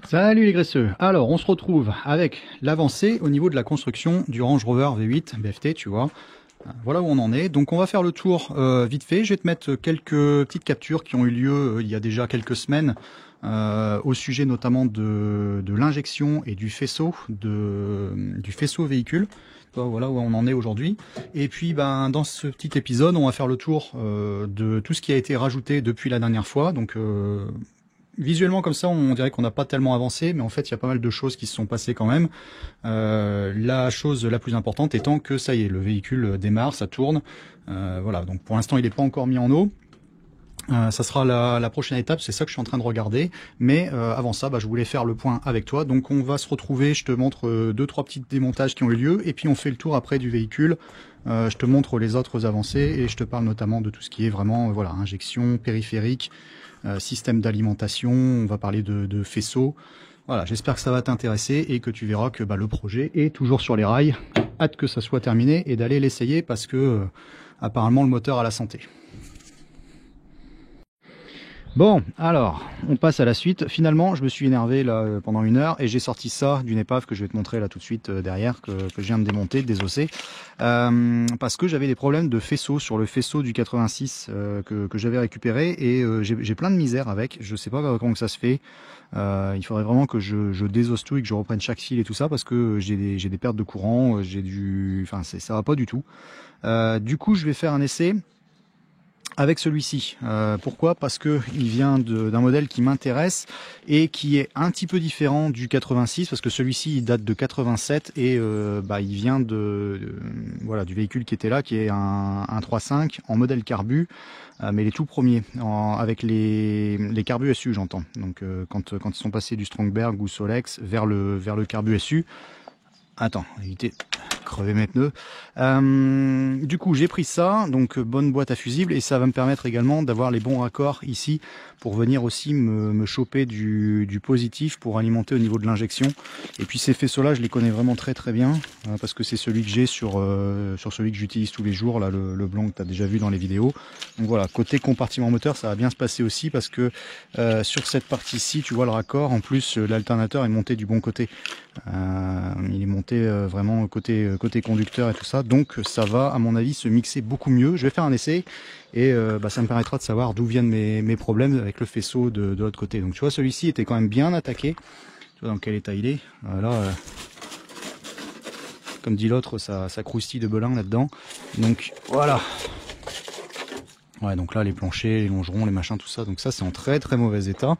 Salut les graisseux. Alors on se retrouve avec l'avancée au niveau de la construction du Range Rover V8 BFT, tu vois. Voilà où on en est. Donc on va faire le tour vite fait. Je vais te mettre quelques petites captures qui ont eu lieu il y a déjà quelques semaines au sujet notamment de l'injection et du faisceau véhicule. Voilà où on en est aujourd'hui. Et puis dans ce petit épisode, on va faire le tour de tout ce qui a été rajouté depuis la dernière fois. Donc visuellement comme ça, on dirait qu'on n'a pas tellement avancé, mais en fait, il y a pas mal de choses qui se sont passées quand même. La chose la plus importante étant que ça y est, le véhicule démarre, ça tourne. Voilà, donc pour l'instant, il n'est pas encore mis en eau. Ça sera la prochaine étape, c'est ça que je suis en train de regarder. Mais avant ça, je voulais faire le point avec toi. Donc on va se retrouver, je te montre 2-3 petits démontages qui ont eu lieu, et puis on fait le tour après du véhicule. Je te montre les autres avancées, et je te parle notamment de tout ce qui est vraiment voilà, injection, périphérique, système d'alimentation, on va parler de faisceaux. Voilà, j'espère que ça va t'intéresser et que tu verras que le projet est toujours sur les rails. Hâte que ça soit terminé et d'aller l'essayer parce que apparemment le moteur a la santé. Bon, alors, on passe à la suite. Finalement, je me suis énervé là pendant 1 heure et j'ai sorti ça d'une épave que je vais te montrer là tout de suite derrière, que je viens de démonter, de désosser, parce que j'avais des problèmes de faisceau sur le faisceau du 86 que j'avais récupéré et j'ai plein de misère avec. Je sais pas comment que ça se fait. Il faudrait vraiment que je désosse tout et que je reprenne chaque fil et tout ça parce que j'ai des pertes de courant, enfin ça va pas du tout. Du coup, je vais faire un essai avec celui-ci. Pourquoi? Parce que il vient d'un modèle qui m'intéresse et qui est un petit peu différent du 86, parce que celui-ci il date de 87 et il vient voilà, du véhicule qui était là, qui est un 3.5 en modèle carbu, mais les tout premiers, avec les carbu SU, j'entends. Donc quand ils sont passés du Strongberg ou Solex vers le carbu SU. Attends, éviter de crever mes pneus. Du coup, j'ai pris ça, donc bonne boîte à fusibles, et ça va me permettre également d'avoir les bons raccords ici pour venir aussi me choper du positif pour alimenter au niveau de l'injection. Et puis ces faisceaux-là, je les connais vraiment très très bien parce que c'est celui que j'ai sur celui que j'utilise tous les jours, là, le blanc que tu as déjà vu dans les vidéos. Donc voilà, côté compartiment moteur, ça va bien se passer aussi parce que sur cette partie-ci, tu vois le raccord, en plus l'alternateur est monté du bon côté. Il est monté vraiment côté conducteur et tout ça, donc ça va à mon avis se mixer beaucoup mieux. Je vais faire un essai et ça me permettra de savoir d'où viennent mes problèmes avec le faisceau de l'autre côté. Donc tu vois, celui-ci était quand même bien attaqué. Tu vois dans quel état il est. Là, comme dit l'autre, ça croustille de belin là-dedans. Donc voilà. Ouais, donc là les planchers, les longerons, les machins, tout ça. Donc ça c'est en très très mauvais état.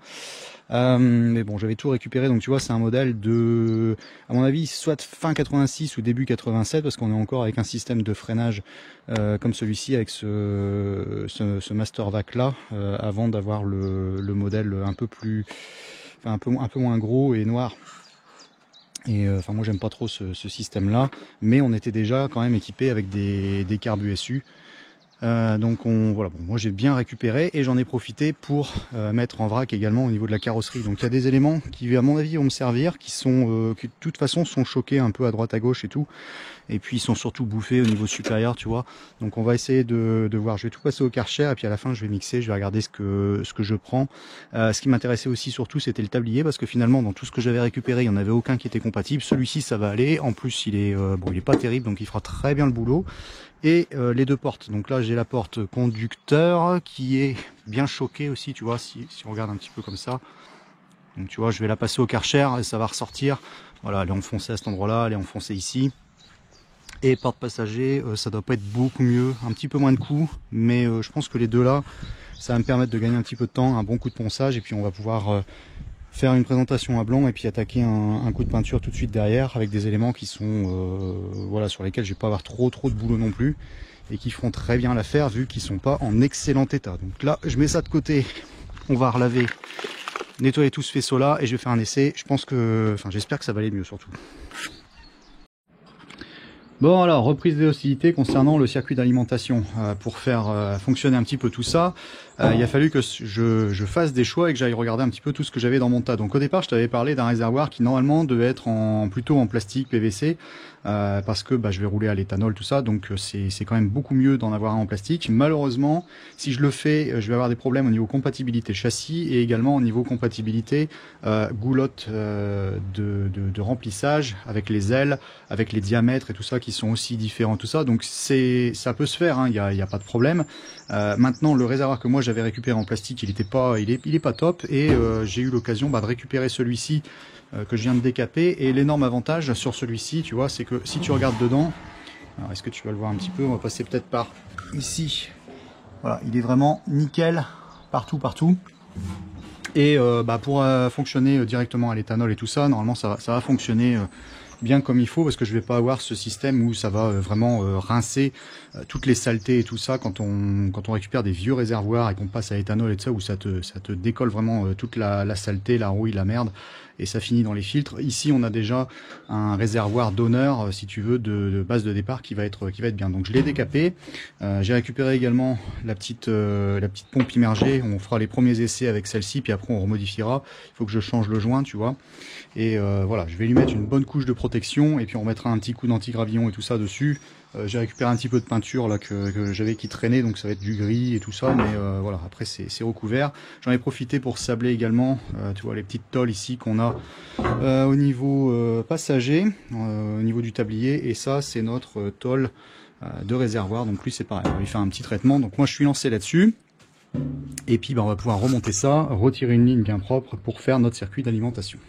Mais bon, j'avais tout récupéré, donc tu vois, c'est un modèle de, à mon avis, soit fin 86 ou début 87, parce qu'on est encore avec un système de freinage comme celui-ci, avec ce Master Vac là, avant d'avoir le modèle un peu plus, enfin un peu moins gros et noir. Et enfin moi j'aime pas trop ce système là, mais on était déjà quand même équipé avec des carbu SU. Donc voilà, bon, moi j'ai bien récupéré et j'en ai profité pour mettre en vrac également au niveau de la carrosserie. Donc il y a des éléments qui à mon avis vont me servir, qui de toute façon sont choqués un peu à droite à gauche et tout. Et puis ils sont surtout bouffés au niveau supérieur, tu vois. Donc on va essayer de voir. Je vais tout passer au Karcher et puis à la fin je vais mixer, je vais regarder ce que je prends. Ce qui m'intéressait aussi surtout c'était le tablier, parce que finalement dans tout ce que j'avais récupéré il n'y en avait aucun qui était compatible. Celui-ci ça va aller. En plus il est il est pas terrible, donc il fera très bien le boulot. Et les deux portes, donc là j'ai la porte conducteur qui est bien choquée aussi, tu vois, si on regarde un petit peu comme ça. Donc tu vois, je vais la passer au Karcher et ça va ressortir. Voilà, elle est enfoncée à cet endroit là, elle est enfoncée ici. Et porte passager, ça doit pas être beaucoup mieux, un petit peu moins de coups, mais je pense que les deux là, ça va me permettre de gagner un petit peu de temps, un bon coup de ponçage, et puis on va pouvoir faire une présentation à blanc et puis attaquer un coup de peinture tout de suite derrière avec des éléments qui sont voilà, sur lesquels je vais pas avoir trop de boulot non plus et qui feront très bien l'affaire vu qu'ils sont pas en excellent état. Donc là je mets ça de côté, on va relaver, nettoyer tout ce faisceau là et je vais faire un essai. Je pense que, enfin j'espère que ça va aller mieux surtout. Bon alors, reprise des hostilités concernant le circuit d'alimentation. Pour faire fonctionner un petit peu tout ça, il a fallu que je fasse des choix et que j'aille regarder un petit peu tout ce que j'avais dans mon tas. Donc au départ, je t'avais parlé d'un réservoir qui normalement devait être plutôt en plastique PVC, parce que je vais rouler à l'éthanol, tout ça, donc c'est quand même beaucoup mieux d'en avoir un en plastique. Malheureusement, si je le fais, je vais avoir des problèmes au niveau compatibilité châssis et également au niveau compatibilité goulotte de remplissage avec les ailes, avec les diamètres et tout ça qui sont aussi différents, tout ça. Donc ça peut se faire, hein, y a pas de problème. Maintenant, le réservoir que moi j'avais récupéré en plastique, il est pas top, et j'ai eu l'occasion de récupérer celui-ci que je viens de décaper. Et l'énorme avantage sur celui-ci, tu vois, c'est que si tu regardes dedans, alors est-ce que tu vas le voir un petit peu, on va passer peut-être par ici. Voilà, il est vraiment nickel partout. Et pour fonctionner directement à l'éthanol et tout ça, normalement ça va fonctionner bien comme il faut, parce que je vais pas avoir ce système où ça va vraiment rincer toutes les saletés et tout ça quand on récupère des vieux réservoirs et qu'on passe à l'éthanol et tout ça, où ça te décolle vraiment toute la saleté, la rouille, la merde, et ça finit dans les filtres. Ici on a déjà un réservoir d'honneur, si tu veux, de base de départ qui va être bien. Donc je l'ai décapé. J'ai récupéré également la petite pompe immergée. On fera les premiers essais avec celle-ci, puis après on remodifiera. Il faut que je change le joint, tu vois. Et voilà, je vais lui mettre une bonne couche de protection, et puis on mettra un petit coup d'anti-gravillon et tout ça dessus. J'ai récupéré un petit peu de peinture là que j'avais qui traînait, donc ça va être du gris et tout ça, mais voilà, après c'est recouvert. J'en ai profité pour sabler également, tu vois, les petites tôles ici qu'on a au niveau passager, au niveau du tablier, et ça c'est notre tôle de réservoir. Donc lui c'est pareil, on va lui faire un petit traitement. Donc moi je suis lancé là-dessus, et puis on va pouvoir remonter ça, retirer une ligne bien propre pour faire notre circuit d'alimentation.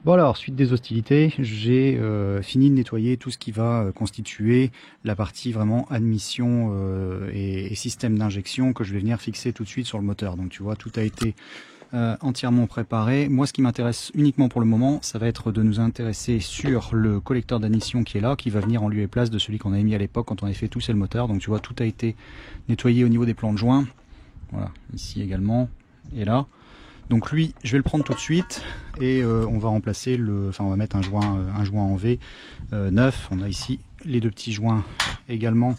Bon alors, suite des hostilités, j'ai fini de nettoyer tout ce qui va constituer la partie vraiment admission et système d'injection que je vais venir fixer tout de suite sur le moteur. Donc tu vois, tout a été entièrement préparé. Moi, ce qui m'intéresse uniquement pour le moment, ça va être de nous intéresser sur le collecteur d'admission qui est là, qui va venir en lieu et place de celui qu'on avait mis à l'époque quand on avait fait tousser le moteur. Donc tu vois, tout a été nettoyé au niveau des plans de joint. Voilà, ici également, et là. Donc lui, je vais le prendre tout de suite, et on va remplacer on va mettre un joint en V neuf. On a ici les deux petits joints également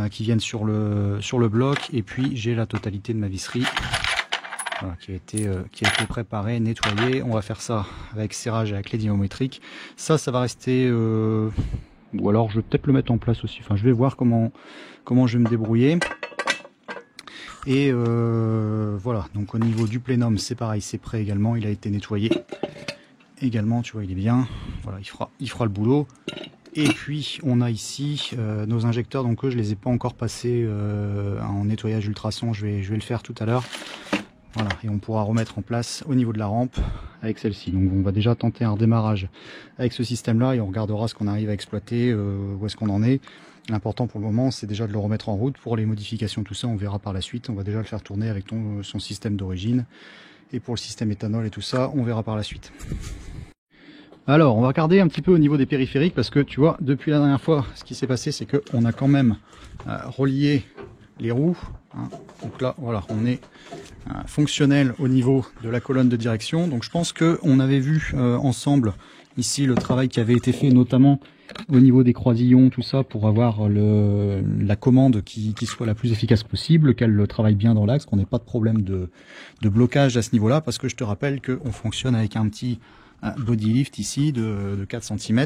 qui viennent sur le bloc, et puis j'ai la totalité de ma visserie, voilà, qui a été préparée, nettoyée. On va faire ça avec serrage et avec clé dynamométrique. Ça va rester, ou alors je vais peut-être le mettre en place aussi. Enfin, je vais voir comment je vais me débrouiller. Et voilà, donc au niveau du plénum c'est pareil, c'est prêt également, il a été nettoyé également, tu vois, il est bien, voilà, il fera le boulot. Et puis on a ici nos injecteurs, donc eux je les ai pas encore passés en nettoyage ultrason, je vais le faire tout à l'heure. Voilà, et on pourra remettre en place au niveau de la rampe avec celle-ci. Donc on va déjà tenter un redémarrage avec ce système là, et on regardera ce qu'on arrive à exploiter, où est-ce qu'on en est. L'important pour le moment, c'est déjà de le remettre en route. Pour les modifications, tout ça, on verra par la suite. On va déjà le faire tourner avec son système d'origine. Et pour le système éthanol et tout ça, on verra par la suite. Alors, on va regarder un petit peu au niveau des périphériques, parce que tu vois, depuis la dernière fois, ce qui s'est passé, c'est qu'on a quand même relié les roues. Hein. Donc là, voilà, on est fonctionnel au niveau de la colonne de direction. Donc je pense qu'on avait vu ensemble ici le travail qui avait été fait, notamment au niveau des croisillons, tout ça, pour avoir la commande qui soit la plus efficace possible, qu'elle travaille bien dans l'axe, qu'on n'ait pas de problème de blocage à ce niveau-là, parce que je te rappelle qu'on fonctionne avec un petit body lift ici de 4 cm,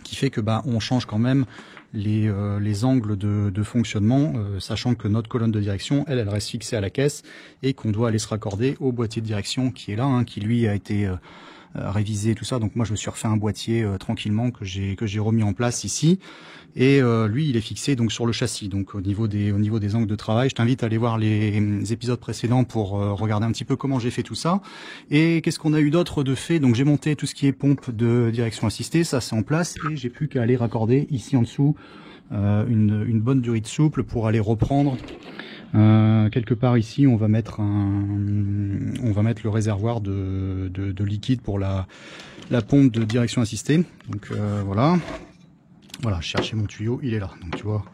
qui fait que on change quand même les angles de fonctionnement, sachant que notre colonne de direction, elle reste fixée à la caisse, et qu'on doit aller se raccorder au boîtier de direction qui est là, hein, qui lui a été révisé, tout ça. Donc moi je me suis refait un boîtier tranquillement que j'ai remis en place ici, et lui il est fixé donc sur le châssis. Donc au niveau des angles de travail, je t'invite à aller voir les épisodes précédents pour regarder un petit peu comment j'ai fait tout ça. Et qu'est-ce qu'on a eu d'autre de fait? Donc j'ai monté tout ce qui est pompe de direction assistée, ça c'est en place, et j'ai plus qu'à aller raccorder ici en dessous une bonne durite souple pour aller reprendre quelque part ici. On va mettre le réservoir de liquide pour la pompe de direction assistée. Donc voilà, je cherchais mon tuyau, il est là. Donc tu vois,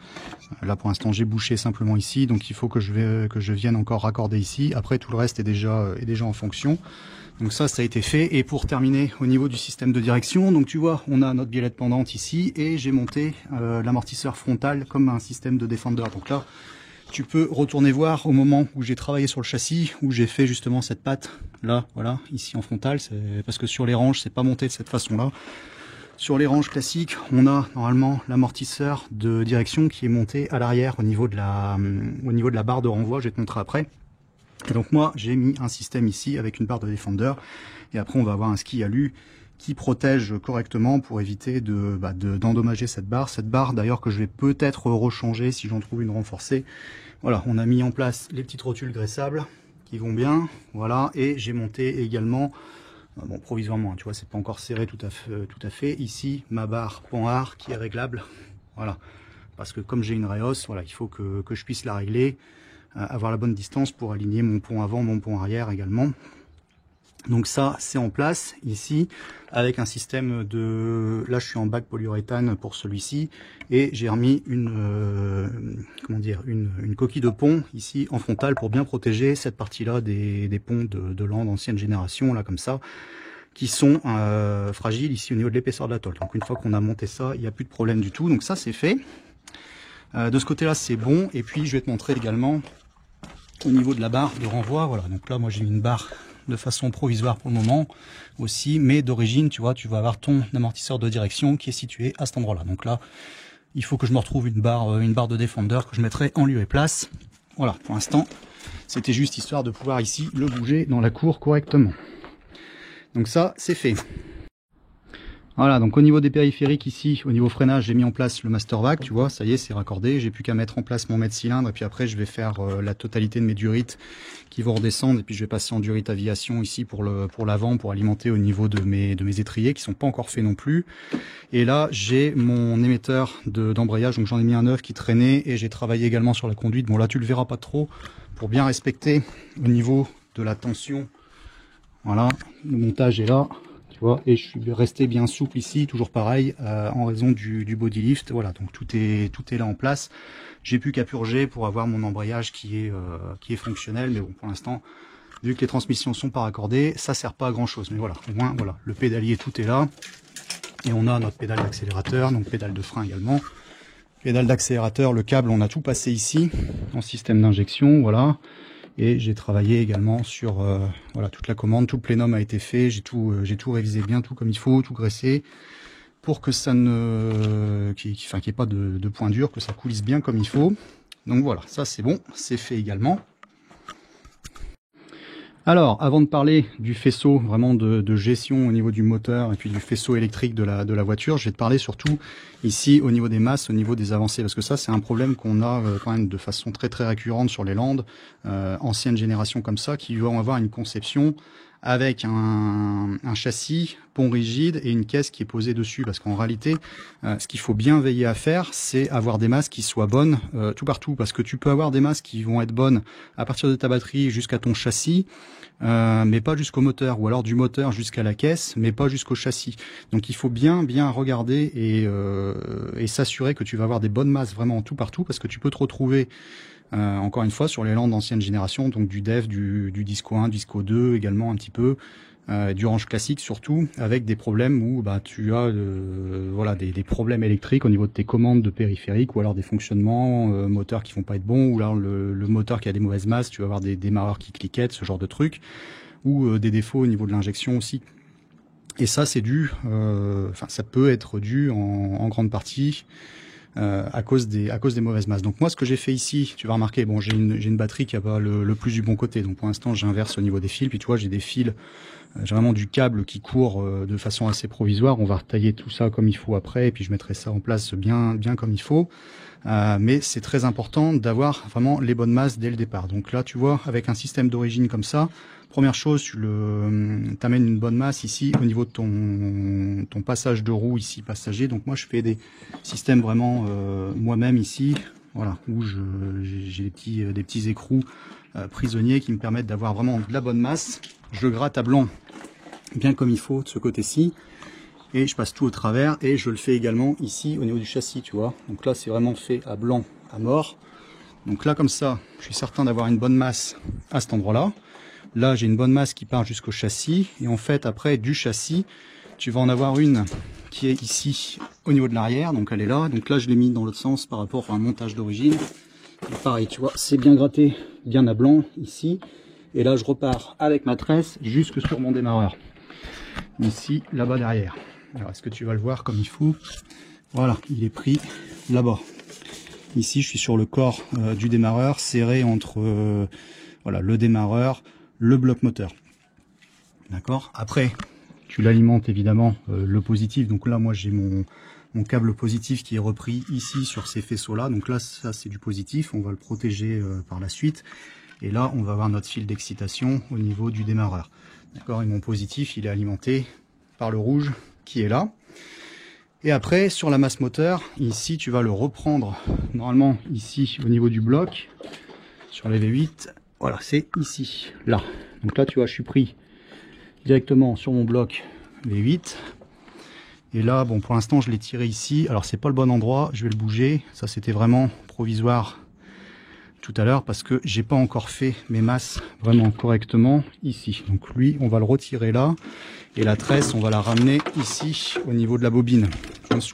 Là pour l'instant j'ai bouché simplement ici, donc il faut que je vienne encore raccorder ici. Après tout le reste est déjà en fonction. Donc ça a été fait. Et pour terminer au niveau du système de direction, donc tu vois on a notre biellette pendante ici et j'ai monté l'amortisseur frontal comme un système de Defender. Donc là tu peux retourner voir au moment où j'ai travaillé sur le châssis, où j'ai fait justement cette patte là, voilà, ici en frontal, c'est parce que sur les ranges c'est pas monté de cette façon là. Sur les ranges classiques, on a normalement l'amortisseur de direction qui est monté à l'arrière au niveau de la barre de renvoi, je vais te montrer après. Et donc moi j'ai mis un système ici avec une barre de Defender et après on va avoir un ski alu qui protège correctement pour éviter d'endommager cette barre d'ailleurs que je vais peut-être rechanger si j'en trouve une renforcée. Voilà, on a mis en place les petites rotules graissables qui vont bien, voilà, et j'ai monté également, bon provisoirement, tu vois c'est pas encore serré tout à fait, ici ma barre Panhard qui est réglable, voilà, parce que comme j'ai une Rhéos, voilà, il faut que je puisse la régler, avoir la bonne distance pour aligner mon pont avant, mon pont arrière également. Donc ça c'est en place ici avec un système de, là je suis en bac polyuréthane pour celui-ci et j'ai remis une coquille de pont ici en frontal pour bien protéger cette partie là des ponts de l'an d'ancienne génération là comme ça qui sont fragiles ici au niveau de l'épaisseur de la tôle. Donc une fois qu'on a monté ça, il n'y a plus de problème du tout, donc ça c'est fait. De ce côté là c'est bon, et puis je vais te montrer également au niveau de la barre de renvoi. Voilà, donc là moi j'ai mis une barre de façon provisoire pour le moment aussi, mais d'origine tu vois, tu vas avoir ton amortisseur de direction qui est situé à cet endroit là. Donc là il faut que je me retrouve une barre de Defender que je mettrai en lieu et place. Voilà, pour l'instant c'était juste histoire de pouvoir ici le bouger dans la cour correctement. Donc ça c'est fait. Voilà, donc au niveau des périphériques ici, au niveau freinage, j'ai mis en place le Master Vac, tu vois, ça y est, c'est raccordé. J'ai plus qu'à mettre en place mon mètre-cylindre et puis après je vais faire la totalité de mes durites qui vont redescendre et puis je vais passer en durite aviation ici pour l'avant, pour alimenter au niveau de mes étriers qui sont pas encore faits non plus. Et là, j'ai mon émetteur d'embrayage, donc j'en ai mis un neuf qui traînait et j'ai travaillé également sur la conduite. Bon là, tu le verras pas trop pour bien respecter au niveau de la tension. Voilà, le montage est là. Et je suis resté bien souple ici, toujours pareil, en raison du body lift. Voilà, donc tout est là en place. J'ai plus qu'à purger pour avoir mon embrayage qui est fonctionnel, mais bon, pour l'instant, vu que les transmissions sont pas raccordées, ça sert pas à grand chose. Mais voilà, au moins, voilà, le pédalier, tout est là. Et on a notre pédale d'accélérateur, donc pédale de frein également. Pédale d'accélérateur, le câble, on a tout passé ici, en système d'injection, voilà. Et j'ai travaillé également sur voilà, toute la commande, tout le plénum a été fait, j'ai tout révisé bien, tout comme il faut, tout graissé, pour que ça ne, qu'il n'y ait pas de point dur, que ça coulisse bien comme il faut. Donc voilà, ça c'est bon, c'est fait également. Alors, avant de parler du faisceau vraiment de gestion au niveau du moteur et puis du faisceau électrique de la voiture, je vais te parler surtout ici au niveau des masses, au niveau des avancées, parce que ça c'est un problème qu'on a quand même de façon très récurrente sur les Landes, ancienne génération comme ça, qui vont avoir une conception avec un châssis, pont rigide et une caisse qui est posée dessus, parce qu'en réalité, ce qu'il faut bien veiller à faire, c'est avoir des masses qui soient bonnes tout partout, parce que tu peux avoir des masses qui vont être bonnes à partir de ta batterie jusqu'à ton châssis, mais pas jusqu'au moteur, ou alors du moteur jusqu'à la caisse, mais pas jusqu'au châssis. Donc il faut bien regarder et s'assurer que tu vas avoir des bonnes masses vraiment tout partout, parce que tu peux te retrouver encore une fois sur les Landes d'ancienne génération, donc du DEF, du Disco 1, Disco 2 également un petit peu, du range classique surtout, avec des problèmes où tu as voilà, des problèmes électriques au niveau de tes commandes de périphériques, ou alors des fonctionnements moteurs qui vont pas être bons, ou alors le moteur qui a des mauvaises masses, tu vas avoir des démarreurs qui cliquettent, ce genre de trucs, ou des défauts au niveau de l'injection aussi. Et ça c'est dû, ça peut être dû en grande partie à cause des mauvaises masses. Donc moi ce que j'ai fait ici, tu vas remarquer, bon j'ai une batterie qui a pas le plus du bon côté, donc pour l'instant j'inverse au niveau des fils, puis tu vois j'ai des fils, j'ai vraiment du câble qui court de façon assez provisoire. On va retailler tout ça comme il faut après, et puis je mettrai ça en place bien comme il faut. Mais c'est très important d'avoir vraiment les bonnes masses dès le départ. Donc là tu vois, avec un système d'origine comme ça, première chose, tu t'amènes une bonne masse ici au niveau de ton passage de roue ici passager. Donc moi je fais des systèmes vraiment moi-même ici, voilà, où j'ai des petits écrous prisonniers qui me permettent d'avoir vraiment de la bonne masse. Je gratte à blanc bien comme il faut de ce côté-ci, et je passe tout au travers, et je le fais également ici au niveau du châssis, tu vois. Donc là c'est vraiment fait à blanc à mort. Donc là comme ça, je suis certain d'avoir une bonne masse à cet endroit-là. Là j'ai une bonne masse qui part jusqu'au châssis, et en fait après du châssis, tu vas en avoir une qui est ici au niveau de l'arrière, donc elle est là. Donc là je l'ai mis dans l'autre sens par rapport à un montage d'origine. Pareil, tu vois, c'est bien gratté, bien à blanc ici. Et là je repars avec ma tresse jusque sur mon démarreur. Ici, là-bas derrière. Alors est-ce que tu vas le voir comme il faut? Voilà, il est pris là-bas. Ici je suis sur le corps du démarreur, serré entre voilà, le démarreur, le bloc moteur. D'accord. Après, tu l'alimentes évidemment le positif. Donc là, moi j'ai mon câble positif qui est repris ici sur ces faisceaux-là. Donc là, ça c'est du positif. On va le protéger par la suite. Et là, on va avoir notre fil d'excitation au niveau du démarreur. D'accord. Et mon positif, il est alimenté par le rouge qui est là. Et après, sur la masse moteur, ici, tu vas le reprendre normalement ici au niveau du bloc sur les V8. Voilà, c'est ici, là. Donc là, tu vois, je suis pris directement sur mon bloc V8. Et là, bon, pour l'instant, je l'ai tiré ici. Alors, c'est pas le bon endroit. Je vais le bouger. Ça, c'était vraiment provisoire tout à l'heure parce que j'ai pas encore fait mes masses vraiment correctement ici. Donc lui, on va le retirer là. Et la tresse, on va la ramener ici au niveau de la bobine.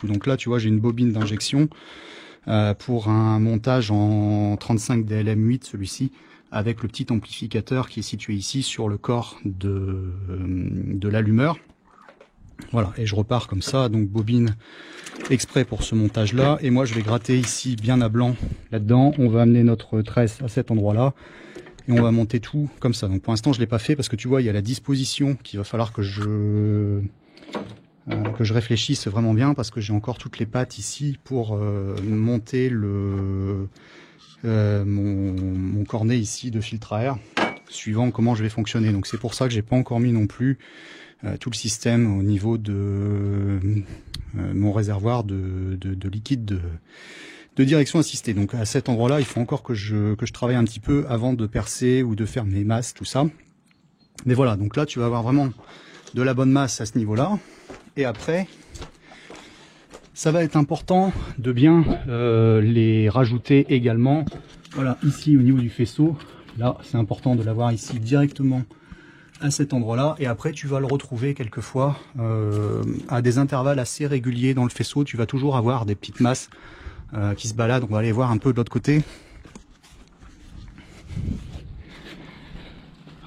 Donc là, tu vois, j'ai une bobine d'injection pour un montage en 35 DLM8, celui-ci, avec le petit amplificateur qui est situé ici sur le corps de l'allumeur. Voilà, et je repars comme ça, donc bobine exprès pour ce montage là, et moi je vais gratter ici bien à blanc là-dedans. On va amener notre tresse à cet endroit là et on va monter tout comme ça. Donc pour l'instant je l'ai pas fait parce que tu vois il y a la disposition qu'il va falloir que je réfléchisse vraiment bien, parce que j'ai encore toutes les pattes ici pour monter mon cornet ici de filtre à air suivant comment je vais fonctionner. Donc c'est pour ça que j'ai pas encore mis non plus tout le système au niveau de mon réservoir de liquide de direction assistée. Donc à cet endroit là il faut encore que je travaille un petit peu avant de percer ou de faire mes masses, tout ça. Mais voilà, donc là tu vas avoir vraiment de la bonne masse à ce niveau là. Et après ça va être important de bien les rajouter également. Voilà, ici au niveau du faisceau, là c'est important de l'avoir ici directement à cet endroit là, et après tu vas le retrouver quelquefois à des intervalles assez réguliers dans le faisceau. Tu vas toujours avoir des petites masses qui se baladent. On va aller voir un peu de l'autre côté.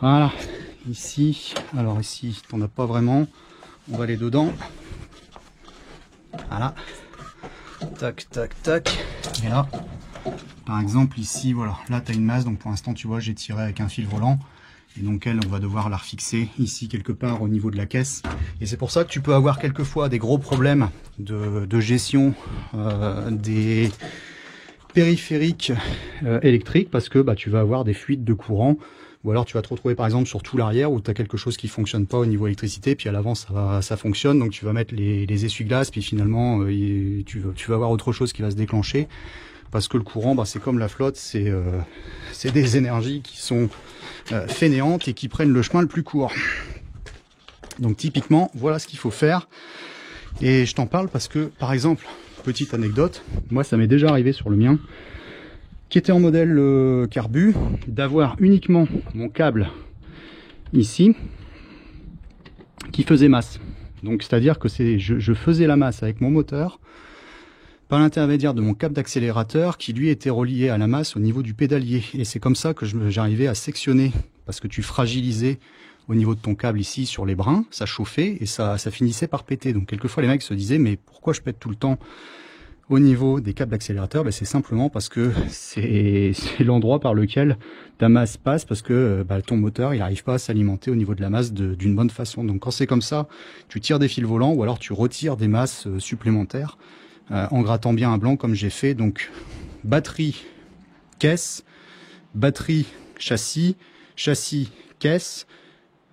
Voilà, ici, alors ici t'en as pas vraiment, on va aller dedans. Voilà, tac tac tac. Et là par exemple ici, voilà, là tu as une masse, donc pour l'instant tu vois j'ai tiré avec un fil volant. Et donc elle, on va devoir la refixer ici quelque part au niveau de la caisse. Et c'est pour ça que tu peux avoir quelquefois des gros problèmes de gestion des périphériques électriques, parce que bah, tu vas avoir des fuites de courant. Ou alors tu vas te retrouver par exemple sur tout l'arrière où tu as quelque chose qui fonctionne pas au niveau électricité, puis à l'avant ça fonctionne, donc tu vas mettre les essuie-glaces, puis finalement tu vas avoir autre chose qui va se déclencher. Parce que le courant, bah, c'est comme la flotte, c'est des énergies qui sont fainéantes et qui prennent le chemin le plus court. Donc typiquement, voilà ce qu'il faut faire. Et je t'en parle parce que, par exemple, petite anecdote, moi ça m'est déjà arrivé sur le mien, qui était en modèle carbu, d'avoir uniquement mon câble ici, qui faisait masse. Donc c'est-à-dire que je faisais la masse avec mon moteur, par l'intermédiaire de mon câble d'accélérateur qui lui était relié à la masse au niveau du pédalier. Et c'est comme ça que j'arrivais à sectionner, parce que tu fragilisais au niveau de ton câble ici sur les brins, ça chauffait et ça finissait par péter. Donc quelquefois les mecs se disaient mais pourquoi je pète tout le temps au niveau des câbles d'accélérateur? Ben, c'est simplement parce que c'est l'endroit par lequel ta masse passe, parce que ton moteur il n'arrive pas à s'alimenter au niveau de la masse d'une bonne façon. Donc quand c'est comme ça, tu tires des fils volants ou alors tu retires des masses supplémentaires. En grattant bien un blanc comme j'ai fait. Donc batterie, caisse, batterie, châssis, châssis, caisse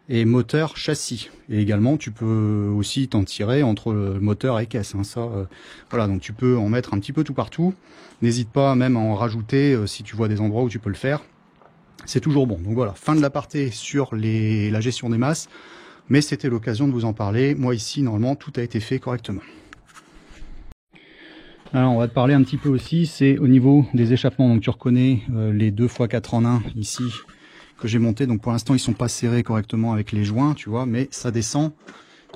et moteur, châssis. Et également tu peux aussi t'en tirer entre moteur et caisse, hein, ça voilà, donc tu peux en mettre un petit peu tout partout. N'hésite pas même à en rajouter si tu vois des endroits où tu peux le faire, c'est toujours bon. Donc voilà, fin de l'aparté sur la gestion des masses, mais c'était l'occasion de vous en parler. Moi ici normalement tout a été fait correctement. Alors on va te parler un petit peu aussi, c'est au niveau des échappements. Donc tu reconnais les 2x4 en 1 ici que j'ai monté. Donc pour l'instant ils sont pas serrés correctement avec les joints, tu vois, mais ça descend.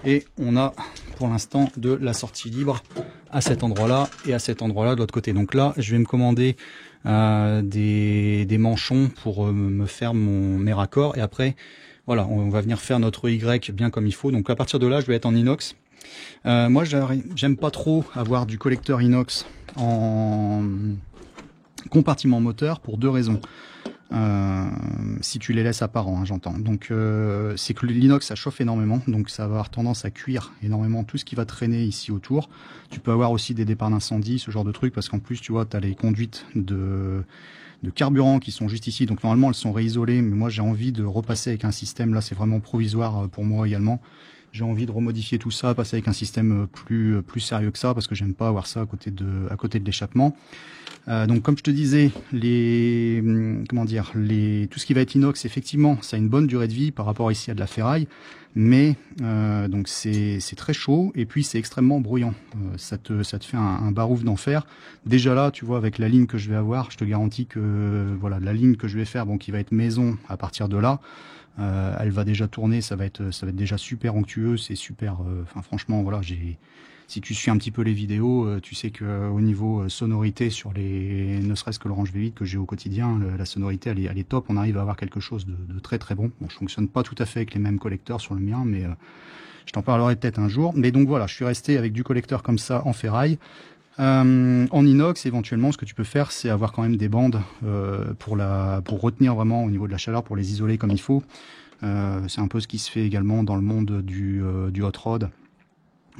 Et on a pour l'instant de la sortie libre à cet endroit-là et à cet endroit-là de l'autre côté. Donc là, je vais me commander des manchons pour me faire mes raccords. Et après, voilà, on va venir faire notre Y bien comme il faut. Donc à partir de là, je vais être en inox. Moi, j'aime pas trop avoir du collecteur inox en compartiment moteur pour deux raisons. Si tu les laisses apparents, hein, j'entends. Donc c'est que l'inox ça chauffe énormément, donc ça va avoir tendance à cuire énormément tout ce qui va traîner ici autour. Tu peux avoir aussi des départs d'incendie, ce genre de truc, parce qu'en plus tu vois, tu as les conduites de carburant qui sont juste ici, donc normalement elles sont réisolées, mais moi j'ai envie de repasser avec un système, là c'est vraiment provisoire pour moi également. J'ai envie de remodifier tout ça, passer avec un système plus sérieux que ça, parce que j'aime pas avoir ça à côté de l'échappement. Donc comme je te disais, tout ce qui va être inox, effectivement, ça a une bonne durée de vie par rapport ici à de la ferraille, mais donc c'est très chaud et puis c'est extrêmement bruyant. Ça te fait un barouf d'enfer. Déjà là, tu vois, avec la ligne que je vais avoir, je te garantis que voilà, la ligne que je vais faire, bon, qui va être maison à partir de là. Elle va déjà tourner, ça va être déjà super onctueux, c'est super. Enfin franchement, voilà, si tu suis un petit peu les vidéos, tu sais que au niveau sonorité sur ne serait-ce que l'Orange V8 que j'ai au quotidien, la sonorité elle est top. On arrive à avoir quelque chose de très très bon. Bon, je fonctionne pas tout à fait avec les mêmes collecteurs sur le mien, mais je t'en parlerai peut-être un jour. Mais donc voilà, je suis resté avec du collecteur comme ça en ferraille. En inox, éventuellement, ce que tu peux faire, c'est avoir quand même des bandes pour retenir vraiment au niveau de la chaleur, pour les isoler comme il faut. C'est un peu ce qui se fait également dans le monde du hot rod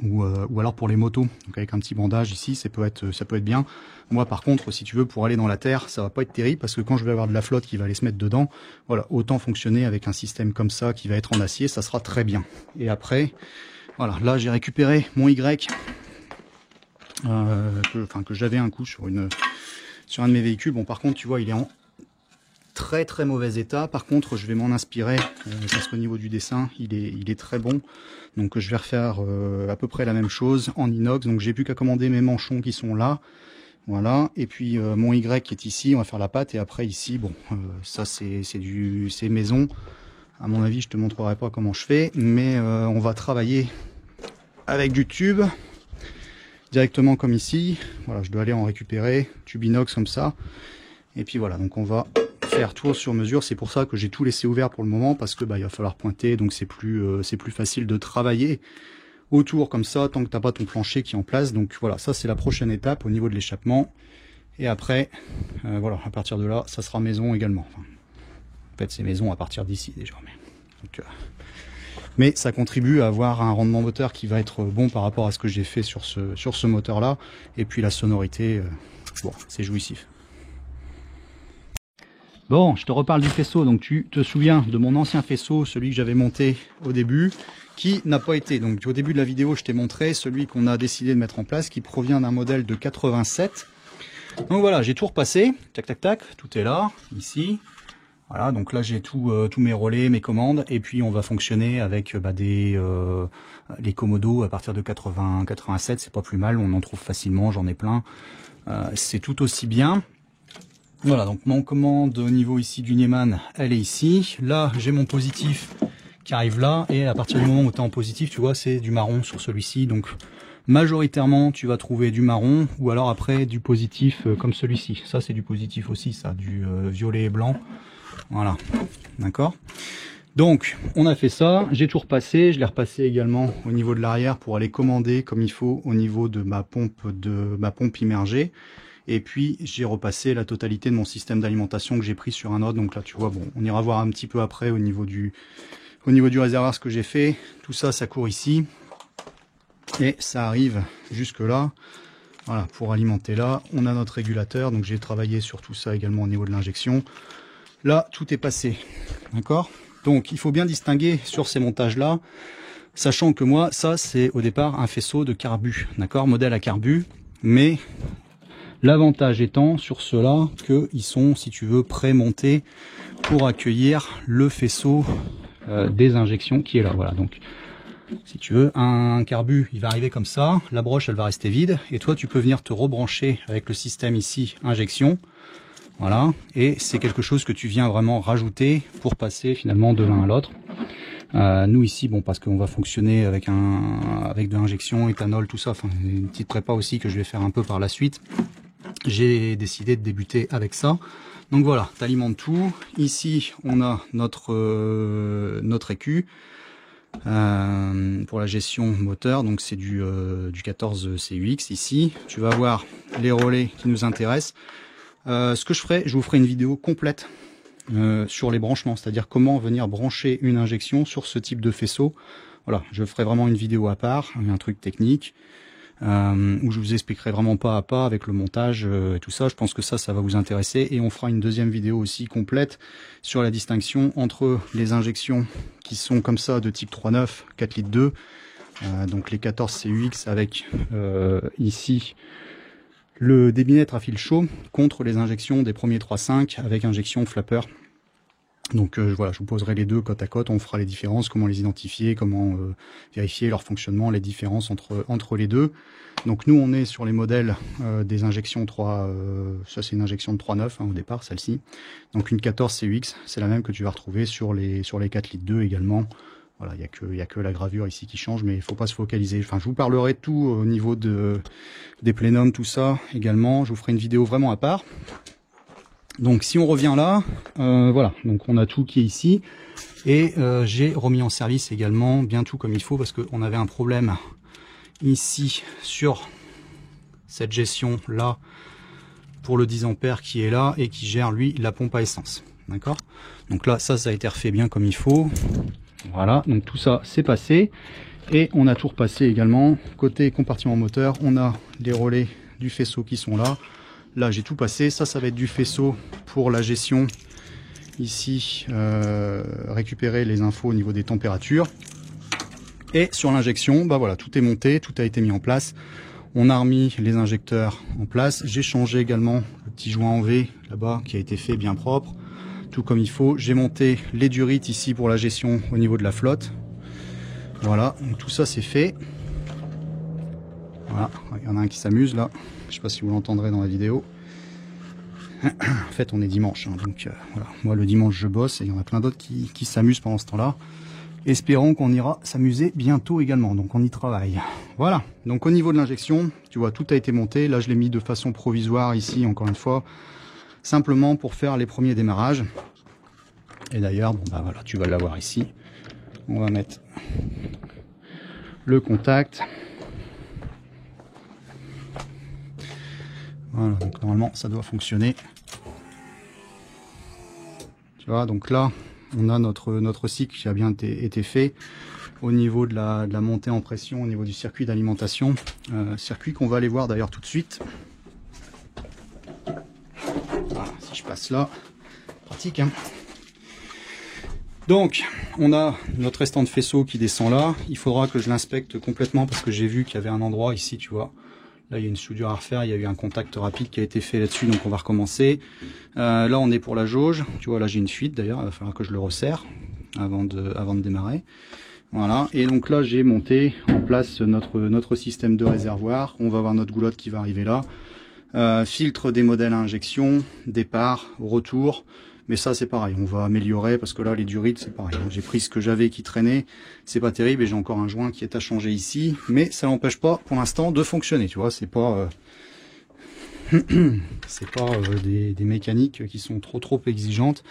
ou alors pour les motos. Donc avec un petit bandage ici, ça peut être bien. Moi, par contre, si tu veux, pour aller dans la terre, ça va pas être terrible parce que quand je vais avoir de la flotte qui va aller se mettre dedans, voilà, autant fonctionner avec un système comme ça qui va être en acier, ça sera très bien. Et après, voilà, là j'ai récupéré mon Y. Que j'avais un coup sur un de mes véhicules. Bon, par contre, tu vois, il est en très très mauvais état. Par contre, je vais m'en inspirer parce qu'au niveau du dessin, il est très bon. Donc, je vais refaire à peu près la même chose en inox. Donc, j'ai plus qu'à commander mes manchons qui sont là. Voilà. Et puis mon Y qui est ici. On va faire la pâte. Et après ici, bon, ça c'est maison. À mon avis, je te montrerai pas comment je fais, mais on va travailler avec du tube. Directement comme ici, voilà, je dois aller en récupérer, tube inox comme ça, et puis voilà, donc on va faire tour sur mesure. C'est pour ça que j'ai tout laissé ouvert pour le moment, parce que il va falloir pointer, donc c'est plus facile de travailler autour comme ça, tant que t'as pas ton plancher qui est en place. Donc voilà, ça c'est la prochaine étape au niveau de l'échappement, et après, voilà, à partir de là, ça sera maison également. Enfin, en fait, c'est maison à partir d'ici déjà, mais ça contribue à avoir un rendement moteur qui va être bon par rapport à ce que j'ai fait sur ce moteur là, et puis la sonorité, bon, c'est jouissif. Bon, je te reparle du faisceau. Donc tu te souviens de mon ancien faisceau, celui que j'avais monté au début, qui n'a pas été, donc au début de la vidéo je t'ai montré celui qu'on a décidé de mettre en place, qui provient d'un modèle de 87. Donc voilà, j'ai tout repassé, tac tac tac, tout est là, ici. Voilà, donc là j'ai tous mes relais, mes commandes, et puis on va fonctionner avec les Komodo à partir de 87, c'est pas plus mal, on en trouve facilement, j'en ai plein, c'est tout aussi bien. Voilà, donc mon commande au niveau ici du Nieman, elle est ici. Là j'ai mon positif qui arrive là, et à partir du moment où tu es en positif, tu vois, c'est du marron sur celui-ci, donc majoritairement tu vas trouver du marron, ou alors après du positif comme celui-ci. Ça c'est du positif aussi, ça, du violet et blanc. Voilà, d'accord. Donc on a fait ça, j'ai tout repassé, je l'ai repassé également au niveau de l'arrière pour aller commander comme il faut au niveau de ma pompe immergée. Et puis j'ai repassé la totalité de mon système d'alimentation que j'ai pris sur un autre. Donc là tu vois, bon, on ira voir un petit peu après au niveau du réservoir ce que j'ai fait. Tout ça, ça court ici et ça arrive jusque là. Voilà, pour alimenter là, on a notre régulateur. Donc j'ai travaillé sur tout ça également au niveau de l'injection. Là, tout est passé, d'accord. Donc, il faut bien distinguer sur ces montages-là, sachant que moi, ça, c'est au départ un faisceau de carbu, d'accord, modèle à carbu, mais l'avantage étant sur ceux-là qu'ils sont, si tu veux, pré-montés pour accueillir le faisceau des injections qui est là. Voilà, donc si tu veux, un carbu, il va arriver comme ça, la broche elle va rester vide, et toi tu peux venir te rebrancher avec le système ici, injection, voilà, et c'est quelque chose que tu viens vraiment rajouter pour passer finalement de l'un à l'autre. Nous ici, bon, parce qu'on va fonctionner avec de l'injection, éthanol, tout ça, enfin une petite prépa aussi que je vais faire un peu par la suite, j'ai décidé de débuter avec ça. Donc voilà, tu alimentes tout. Ici, on a notre écu pour la gestion moteur. Donc c'est du 14 CUX ici. Tu vas avoir les relais qui nous intéressent. Ce que je ferai, je vous ferai une vidéo complète sur les branchements, c'est-à-dire comment venir brancher une injection sur ce type de faisceau. Voilà, je ferai vraiment une vidéo à part, un truc technique. Où je vous expliquerai vraiment pas à pas avec le montage et tout ça. Je pense que ça va vous intéresser, et on fera une deuxième vidéo aussi complète sur la distinction entre les injections qui sont comme ça de type 3.9, 4 litres 2, donc les 14 CUX avec ici le débitmètre à fil chaud, contre les injections des premiers 3.5 avec injection flapper. Donc voilà, je vous poserai les deux côte à côte, on fera les différences, comment les identifier, comment vérifier leur fonctionnement, les différences entre les deux. Donc nous on est sur les modèles des injections 3, ça c'est une injection de 3.9 hein, au départ, celle-ci. Donc une 14 CUX, c'est la même que tu vas retrouver sur les 4 litres 2 également. Voilà, il y a que la gravure ici qui change, mais il faut pas se focaliser. Enfin, je vous parlerai de tout au niveau des plénums, tout ça également. Je vous ferai une vidéo vraiment à part. Donc si on revient là, voilà, donc on a tout qui est ici, et j'ai remis en service également bien tout comme il faut, parce qu'on avait un problème ici sur cette gestion là pour le 10 ampères qui est là et qui gère lui la pompe à essence, d'accord. Donc là ça a été refait bien comme il faut, voilà, donc tout ça c'est passé, et on a tout repassé également côté compartiment moteur. On a les relais du faisceau qui sont là. Là j'ai tout passé, ça va être du faisceau pour la gestion ici, récupérer les infos au niveau des températures. Et sur l'injection, bah voilà, tout est monté, tout a été mis en place. On a remis les injecteurs en place. J'ai changé également le petit joint en V là-bas qui a été fait bien propre, tout comme il faut. J'ai monté les durites ici pour la gestion au niveau de la flotte. Voilà, donc tout ça c'est fait. Voilà, il y en a un qui s'amuse là. Je sais pas si vous l'entendrez dans la vidéo. En fait, on est dimanche, hein, donc voilà. Moi, le dimanche, je bosse, et il y en a plein d'autres qui s'amusent pendant ce temps-là. Espérons qu'on ira s'amuser bientôt également. Donc, on y travaille. Voilà. Donc, au niveau de l'injection, tu vois, tout a été monté. Là, je l'ai mis de façon provisoire ici, encore une fois, simplement pour faire les premiers démarrages. Et d'ailleurs, bon, bah voilà, tu vas l'avoir ici. On va mettre le contact. Voilà, donc normalement ça doit fonctionner. Tu vois, donc là on a notre cycle qui a bien été fait au niveau de la montée en pression, au niveau du circuit d'alimentation, circuit qu'on va aller voir d'ailleurs tout de suite. Voilà, si je passe là, pratique hein. Donc on a notre restant de faisceau qui descend là. Il faudra que je l'inspecte complètement, parce que j'ai vu qu'il y avait un endroit ici, tu vois. Là, il y a une soudure à refaire, il y a eu un contact rapide qui a été fait là-dessus, donc on va recommencer. Là, on est pour la jauge. Tu vois, là, j'ai une fuite d'ailleurs, il va falloir que je le resserre avant de démarrer. Voilà, et donc là, j'ai monté en place notre système de réservoir. On va avoir notre goulotte qui va arriver là. Filtre des modèles à injection, départ, retour. Mais ça c'est pareil, on va améliorer, parce que là les durites c'est pareil. J'ai pris ce que j'avais qui traînait, c'est pas terrible, et j'ai encore un joint qui est à changer ici, mais ça n'empêche pas pour l'instant de fonctionner, tu vois, c'est pas des mécaniques qui sont trop exigeantes.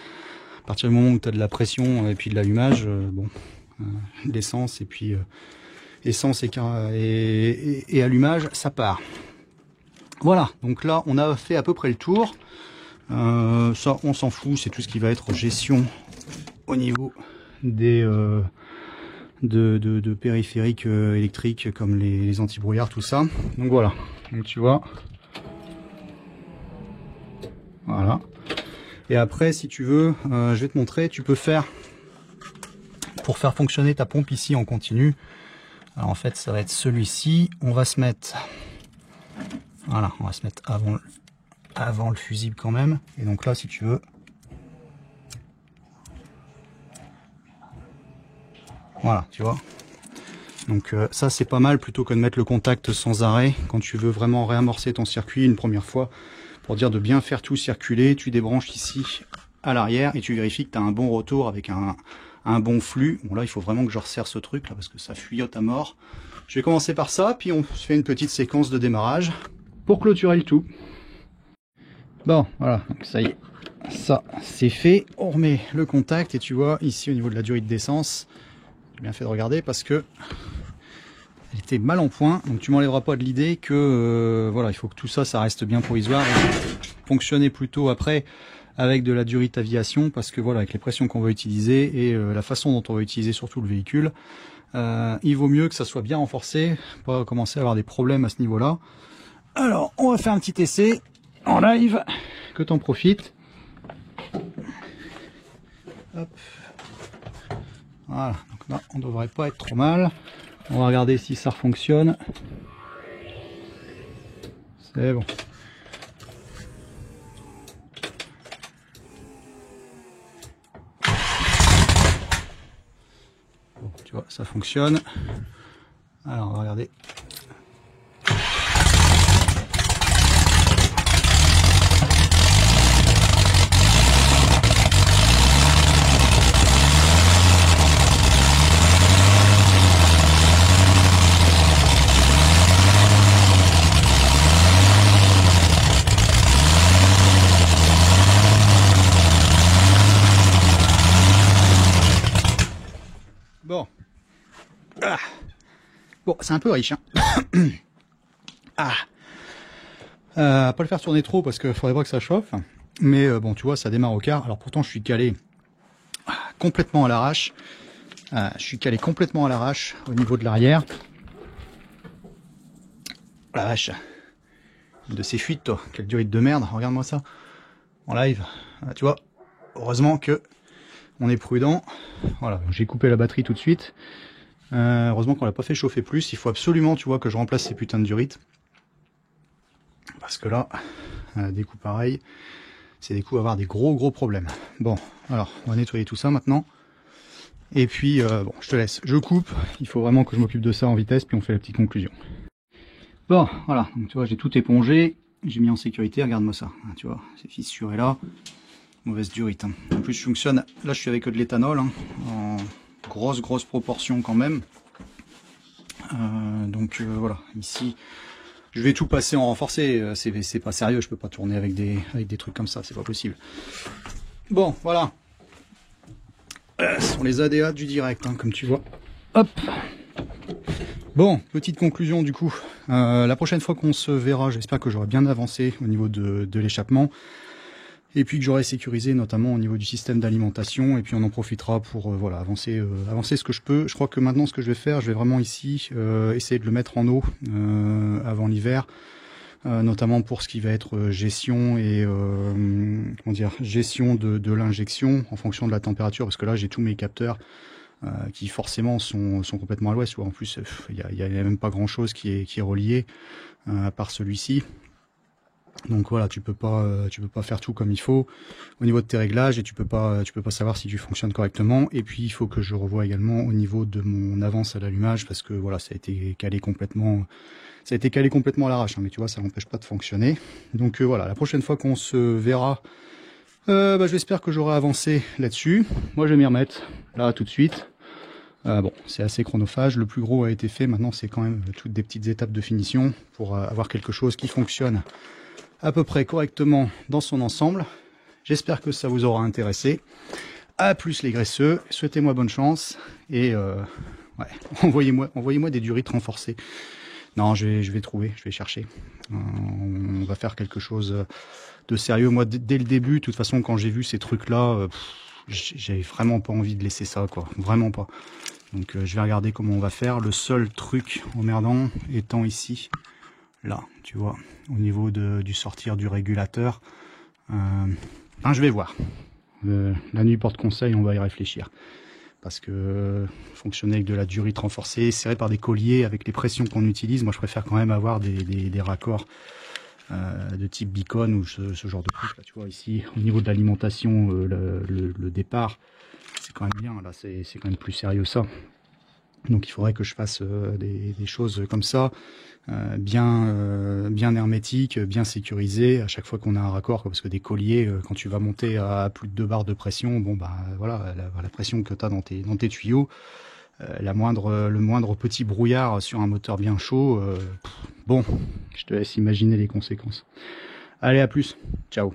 À partir du moment où tu as de la pression et puis de l'allumage, bon, l'essence et puis essence et allumage, ça part. Voilà, donc là on a fait à peu près le tour. Ça on s'en fout, c'est tout ce qui va être gestion au niveau des de périphériques électriques comme les anti-brouillards, tout ça. Donc voilà, donc tu vois, voilà. Et après si tu veux, je vais te montrer, tu peux faire, pour faire fonctionner ta pompe ici en continu. Alors en fait ça va être celui-ci, on va se mettre, voilà, on va se mettre avant le fusible quand même. Et donc là si tu veux, voilà, tu vois, Donc ça c'est pas mal plutôt que de mettre le contact sans arrêt. Quand tu veux vraiment réamorcer ton circuit une première fois, pour dire de bien faire tout circuler, tu débranches ici à l'arrière et tu vérifies que tu as un bon retour avec un bon flux. Bon là il faut vraiment que je resserre ce truc là parce que ça fuyote à mort. Je vais commencer par ça, puis on fait une petite séquence de démarrage pour clôturer le tout. Bon voilà, donc ça y est, ça c'est fait. On remet le contact et tu vois ici au niveau de la durite d'essence, j'ai bien fait de regarder parce que elle était mal en point, donc tu m'enlèveras pas de l'idée que voilà, il faut que tout ça, ça reste bien provisoire et fonctionner plutôt après avec de la durite aviation, parce que voilà, avec les pressions qu'on va utiliser et la façon dont on va utiliser surtout le véhicule, il vaut mieux que ça soit bien renforcé, pas commencer à avoir des problèmes à ce niveau-là. Alors, on va faire un petit essai en live, que t'en profites. Hop. Voilà, donc là, on devrait pas être trop mal. On va regarder si ça fonctionne. C'est bon. Bon, tu vois, ça fonctionne. Alors, on va regarder. Bon. Ah. Bon, c'est un peu riche. Hein. Ah. Pas le faire tourner trop parce qu'il faudrait pas que ça chauffe. Mais bon, tu vois, ça démarre au quart. Alors pourtant, je suis calé complètement à l'arrache. Je suis calé complètement à l'arrache au niveau de l'arrière. Oh la vache. De ces fuites, toi. Quelle durée de merde. Regarde-moi ça. En live. Tu vois, heureusement que on est prudent. Voilà, j'ai coupé la batterie tout de suite. Heureusement qu'on l'a pas fait chauffer plus. Il faut absolument, tu vois, que je remplace ces putains de durites. Parce que là, des coups pareils, c'est des coups à avoir des gros problèmes. Bon, alors, on va nettoyer tout ça maintenant. Et puis, bon, je te laisse. Je coupe. Il faut vraiment que je m'occupe de ça en vitesse, puis on fait la petite conclusion. Bon, voilà. Donc, tu vois, j'ai tout épongé. J'ai mis en sécurité. Regarde-moi ça. Tu vois, c'est fissuré là. Mauvaise durite. Hein. En plus, je fonctionne. Là, je suis avec de l'éthanol. Hein, en grosse proportion quand même. Donc, voilà. Ici, je vais tout passer en renforcé. C'est pas sérieux. Je peux pas tourner avec des trucs comme ça. C'est pas possible. Bon, voilà. Ce sont les ADA du direct, hein, comme tu vois. Hop. Bon, petite conclusion du coup. La prochaine fois qu'on se verra, j'espère que j'aurai bien avancé au niveau de l'échappement. Et puis que j'aurai sécurisé notamment au niveau du système d'alimentation. Et puis on en profitera pour voilà, avancer ce que je peux. Je crois que maintenant ce que je vais faire, je vais vraiment ici essayer de le mettre en eau avant l'hiver. Notamment pour ce qui va être gestion et comment dire, gestion de l'injection en fonction de la température, parce que là j'ai tous mes capteurs qui forcément sont complètement à l'ouest. En plus il y a même pas grand chose qui est relié à part celui-ci. Donc voilà, tu peux pas faire tout comme il faut au niveau de tes réglages, et tu peux pas savoir si tu fonctionnes correctement. Et puis il faut que je revoie également au niveau de mon avance à l'allumage, parce que voilà, ça a été calé complètement à l'arrache, hein, mais tu vois, ça n'empêche pas de fonctionner. Donc voilà, la prochaine fois qu'on se verra, j'espère que j'aurai avancé là-dessus. Moi je vais m'y remettre là tout de suite. Bon, c'est assez chronophage, le plus gros a été fait, maintenant c'est quand même toutes des petites étapes de finition pour avoir quelque chose qui fonctionne à peu près correctement dans son ensemble. J'espère que ça vous aura intéressé. À plus les graisseux, souhaitez-moi bonne chance et ouais, envoyez-moi des durites renforcées. Non, je vais trouver, je vais chercher. On va faire quelque chose de sérieux. Moi, dès le début, de toute façon, quand j'ai vu ces trucs-là, j'avais vraiment pas envie de laisser ça, quoi. Vraiment pas. Donc, je vais regarder comment on va faire. Le seul truc emmerdant étant ici, là, tu vois, au niveau du sortir du régulateur. Je vais voir. La nuit porte conseil, on va y réfléchir. Parce que fonctionner avec de la durite renforcée, serré par des colliers, avec les pressions qu'on utilise, moi je préfère quand même avoir des raccords de type beacon ou ce genre de truc. Là, tu vois, ici, au niveau de l'alimentation, le départ, c'est quand même bien. Là, c'est quand même plus sérieux ça. Donc il faudrait que je fasse des choses comme ça, bien hermétiques, bien sécurisées à chaque fois qu'on a un raccord, quoi, parce que des colliers, quand tu vas monter à plus de 2 bars de pression, bon bah voilà, la pression que tu as dans tes tuyaux, le moindre petit brouillard sur un moteur bien chaud, bon, je te laisse imaginer les conséquences. Allez, à plus, ciao.